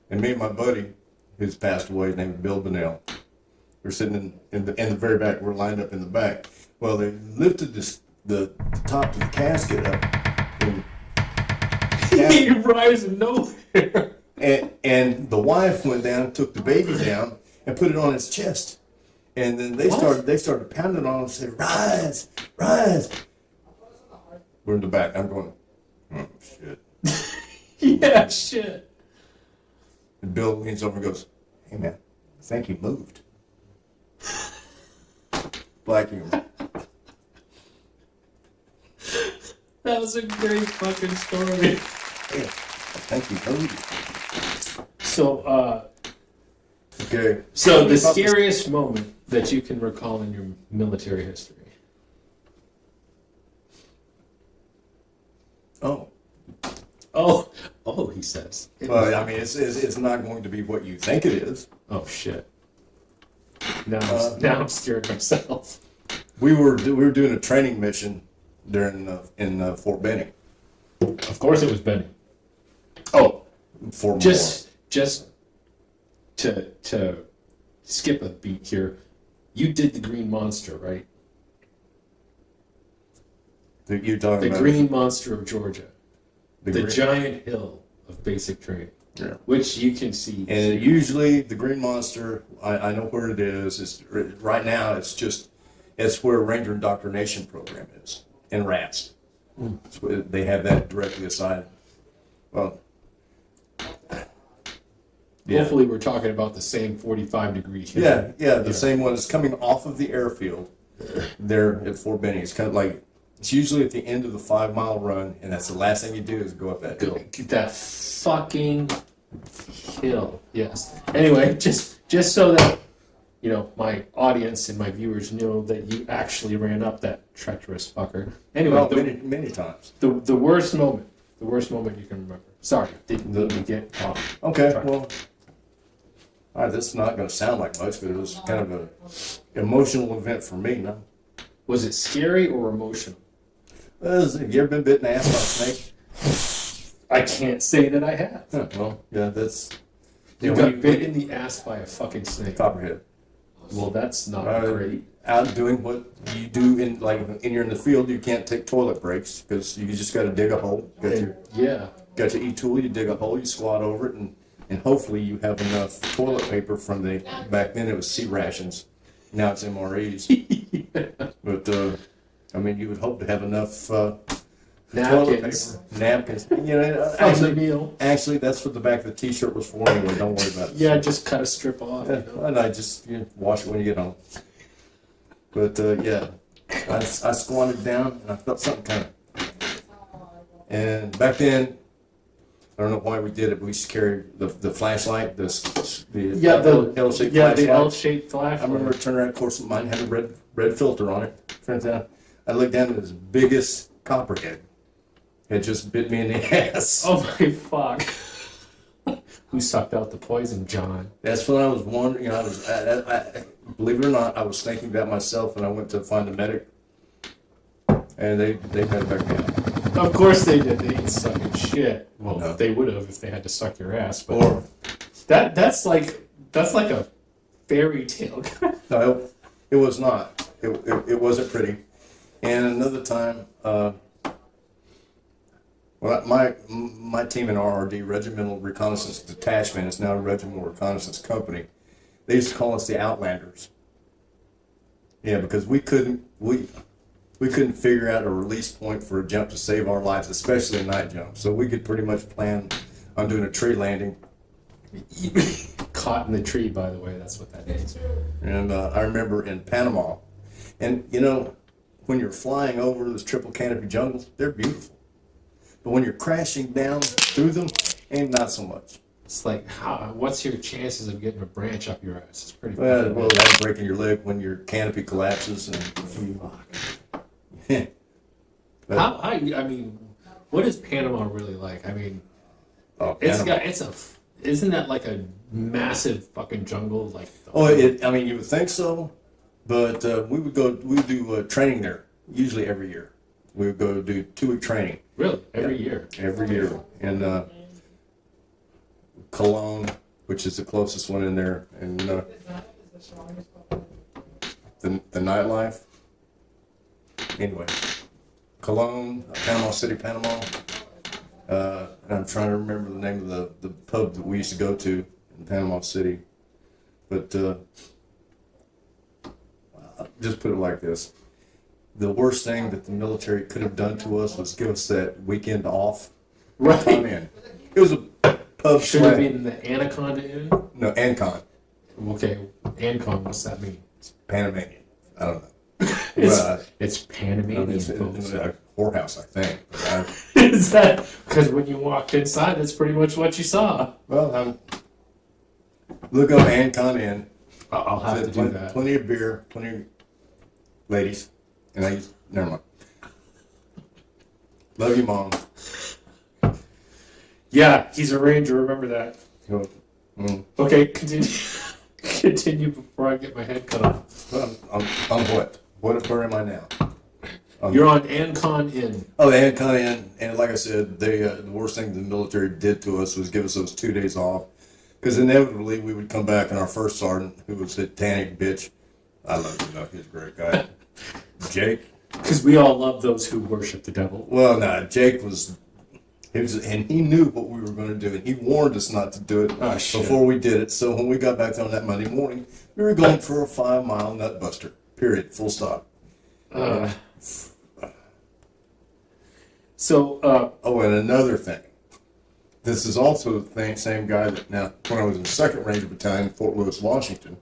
And me and my buddy, who's passed away, named Bill Bonnell, we're sitting in the very back. We're lined up in the back. Well, they lifted the top of the casket up. You rise nowhere. And the wife went down, took the baby down, and put it on his chest. And then they started pounding on him and said, "Rise, rise." We're in the back. I'm going, oh shit. Yeah, shit. And Bill leans over and goes, "Hey man, I think you moved." Black humor. That was a great fucking story. Yeah, I think you moved. So, Okay. So the scariest moment that you can recall in your military history. Oh, he says. Well, I mean, it's not going to be what you think it is. Oh shit. Now I'm scared myself. We were doing a training mission during in Fort Benning. Of course it was Benny. Oh, Fort just to skip a beat here. You did the Green Monster, right? You're talking The about Green Monster of Georgia. The green- giant hill of basic training. Yeah. Which you can see. And usually the Green Monster, I know where it is. It's right now. It's where Ranger Indoctrination Program is in RAST. They have that directly assigned. Well, yeah. Hopefully we're talking about the same 45-degree hill. Yeah, the same one is coming off of the airfield there at Fort Benning. It's kind of like, it's usually at the end of the 5-mile run, and that's the last thing you do is go up that hill. That fucking hill. Yes. Anyway, just so that my audience and my viewers know that you actually ran up that treacherous fucker. Anyway, Well, many times. the worst moment you can remember. Sorry, didn't mean to get off. Okay, track. well, all right, this is not going to sound like much, but it was kind of an emotional event for me. No, Was it scary or emotional? have you ever been bitten in the ass by a snake? I can't say that I have. Yeah, well, yeah, that's You got bit in the ass by a fucking snake. copperhead. Well, that's not great. Out doing what you do in you're in the field, you can't take toilet breaks because you just got to dig a hole. Got your e-tool, you dig a hole, you squat over it, and hopefully you have enough toilet paper from back then it was C rations. Now it's MREs. But, I mean, you would hope to have enough Napkins. Napkins. Actually, that's what the back of the t-shirt was for anyway. Don't worry about it. Yeah, just cut a strip off. And I just wash it when you get home. But, yeah, I squatted down, and I felt something kind of... And back then, I don't know why we did it, but we used to carry the flashlight, the L-shaped flashlight. Yeah, the L-shaped flashlight. I remember turning around, of course, mine had a red filter on it. Turns out, I looked down at his biggest copperhead. It just bit me in the ass. Oh my fuck. Who sucked out the poison, John? That's when I was wondering, I believe it or not, I was thinking that myself, and I went to find a medic, and they had it back down. Of course they did. They ain't sucking shit. Well, No. they would have if they had to suck your ass. But Or that's like a fairy tale. no, it was not. It wasn't pretty. And another time, my team in RRD, Regimental Reconnaissance Detachment, is now a Regimental Reconnaissance Company. They used to call us the Outlanders. Yeah, because we couldn't figure out a release point for a jump to save our lives, especially a night jump. So we could pretty much plan on doing a tree landing. Caught in the tree, by the way. That's what that is. And I remember in Panama, and when you're flying over those triple canopy jungles, they're beautiful. But when you're crashing down through them, ain't not so much. It's like, what's your chances of getting a branch up your ass? It's pretty Well, that's breaking your leg when your canopy collapses and I mean, what is Panama really like? I mean, Panama. isn't that like a massive fucking jungle like? Oh, I mean, you would think so, but we would do training there usually every year. We would go do 2-week training. Really? Every year? Every year. And Cologne, which is the closest one in there, and the nightlife. Anyway, Cologne, Panama City, Panama. I'm trying to remember the name of the pub that we used to go to in Panama City. But just put it like this. The worst thing that the military could have done to us was give us that weekend off. Right. Come in. It was a pub. Should have been the Anaconda Inn? No, Ancon. Okay, Ancon, what's that mean? It's Panamanian. I don't know. It's Panamanian, it's folks. a whorehouse, I think. Is that because when you walked inside, that's pretty much what you saw? Well, look up Ancon Inn. I'll have to do that. Plenty of beer, plenty of ladies. And never mind. Love you, Mom. Yeah, he's a Ranger, remember that. Okay, continue. Continue before I get my head cut off. Well, on what? Where am I now? You're on Ancon Inn. Oh, the Ancon Inn. And like I said, the worst thing the military did to us was give us those 2 days off. Because inevitably we would come back and our first sergeant, who was a satanic bitch, I love him though, he's a great guy. Jake. Because we all love those who worship the devil. Well, no, Jake and he knew what we were going to do, and he warned us not to do it before we did it. So when we got back there on that Monday morning, we were going for a 5-mile nut buster. Period. Full stop. And another thing. This is also the same guy that now, when I was in 2nd Ranger Battalion, Fort Lewis, Washington,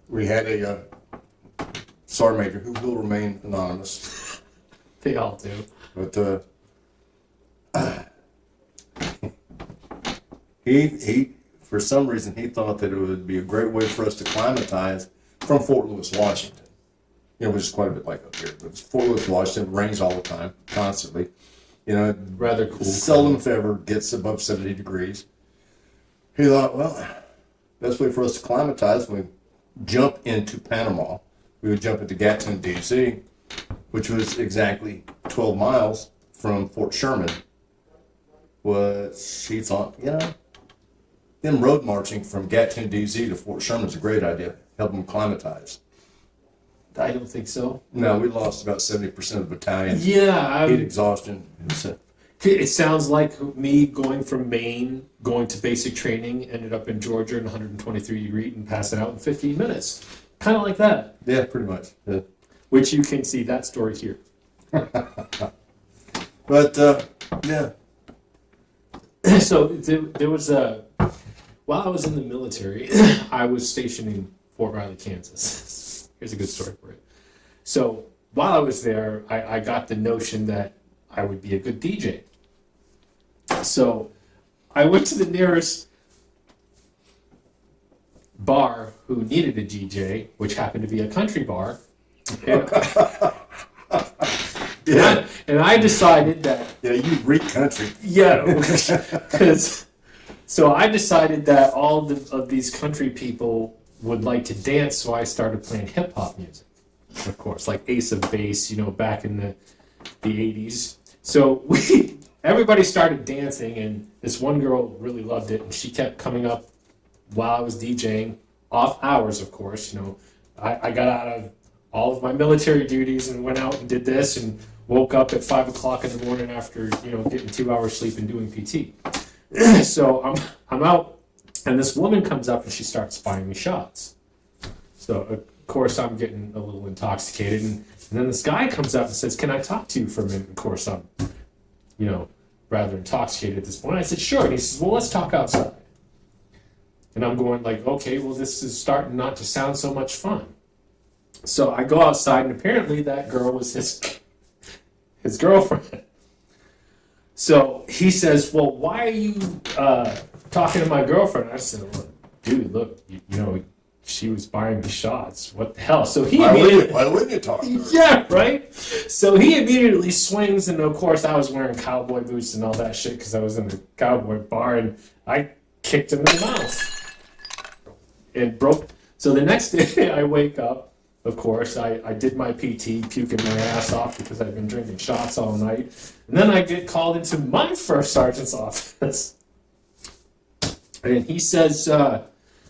we had a sergeant major who will remain anonymous. They all do. But he for some reason he thought that it would be a great way for us to climatize from Fort Lewis, Washington. You know, which is quite a bit like up here, but it's Fort Lewis, Washington, rains all the time, constantly. You know, rather cool. Seldom if ever gets above 70 degrees. He thought, well, best way for us to climatize when we jump into Panama. We would jump into Gatun, D.C., which was exactly 12 miles from Fort Sherman. Was he thought, you know, them road marching from Gatun, D.C. to Fort Sherman is a great idea. Help them climatize. I don't think so. No, we lost about 70% of the battalion. Yeah. Heat exhaustion. It sounds like me going from Maine, going to basic training, ended up in Georgia in 123 degree and passing out in 15 minutes. Kind of like that. Yeah, pretty much. Yeah. Which you can see that story here. But, yeah. So there was while I was in the military, I was stationed in Fort Riley, Kansas. Here's a good story for it. So while I was there, I got the notion that I would be a good DJ. So I went to the nearest bar who needed a DJ, which happened to be a country bar. And I decided that... Yeah, you read country. Yeah, because... So I decided that all of these country people would like to dance, so I started playing hip-hop music, of course, like Ace of Base, you know, back in the 80s. So everybody started dancing, and this one girl really loved it, and she kept coming up while I was DJing, off hours, of course. You know, I got out of all of my military duties and went out and did this, and woke up at 5 o'clock in the morning after, you know, getting 2 hours sleep and doing PT. So I'm out, and this woman comes up and she starts buying me shots. So of course I'm getting a little intoxicated, and then this guy comes up and says, "Can I talk to you for a minute?" Of course I'm, you know, rather intoxicated at this point. I said, "Sure." And he says, "Well, let's talk outside." And I'm going like, okay, well, this is starting not to sound so much fun. So I go outside, and apparently that girl was his girlfriend. So he says, "Well, why are you talking to my girlfriend?" I said, "Well, dude, look, you know, she was buying me shots. What the hell?" So he why wouldn't you talk to her? Yeah, right? So he immediately swings, and of course I was wearing cowboy boots and all that shit because I was in the cowboy bar, and I kicked him in the mouth. and broke. So the next day I wake up, of course, I did my PT, puking my ass off because I've been drinking shots all night. And then I get called into my first sergeant's office. And he says,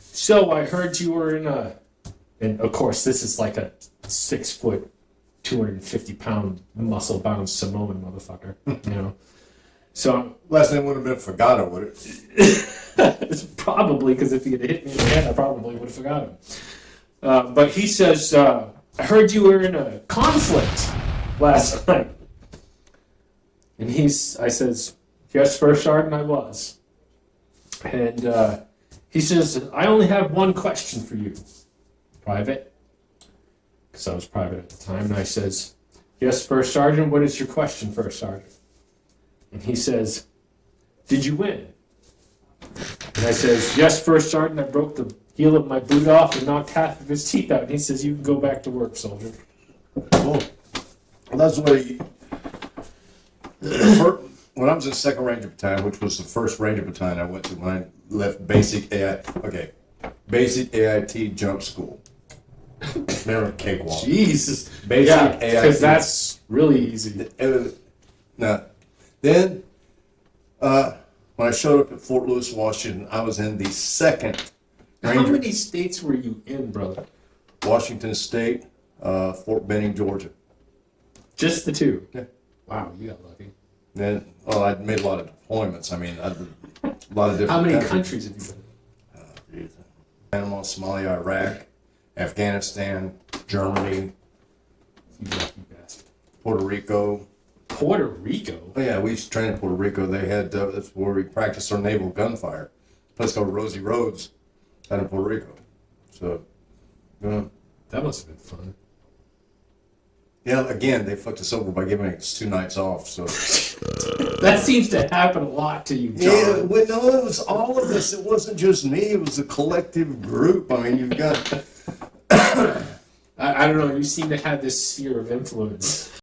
so I heard you were in a, and of course this is like a 6 foot, 250 pound muscle bound Samoan motherfucker, you know. So last name would have been Fagata, would it? it's probably, because if he had hit me in the head, I probably would have forgotten. But he says, I heard you were in a conflict last night. And I says, yes, First Sergeant, I was. And he says, I only have one question for you, Private. Because I was private at the time. And I says, yes, First Sergeant, what is your question, First Sergeant? And he says, did you win? And I says, yes, First Sergeant, I broke the heel of my boot off and knocked half of his teeth out. And he says, you can go back to work, soldier. Cool. Well, that's what when I was in 2nd Ranger Battalion, which was the first Ranger Battalion I went to when I left basic AIT jump school. Remember cakewalk. Jesus. Basic Yeah, AIT. because that's really easy. Now, then, when I showed up at Fort Lewis, Washington, I was in the 2nd Ranger. How many states were you in, brother? Washington State, Fort Benning, Georgia. Just the 2? Yeah. Wow, you got lucky. Then, I made a lot of deployments. I mean, a lot of different. How many countries have you been in? Panama, Somalia, Iraq, Afghanistan, Germany, You lucky bastard. Puerto Rico. Puerto Rico? Oh yeah, we used to train in Puerto Rico. They had that's where we practiced our naval gunfire. A place called Rosie Roads, out in Puerto Rico. So, That must have been fun. yeah, again, they fucked us over by giving us 2 nights off. So That seems to happen a lot to you, John. yeah, well, no, it was all of us. It wasn't just me. It was a collective group. I mean, you've got. I don't know. You seem to have this sphere of influence.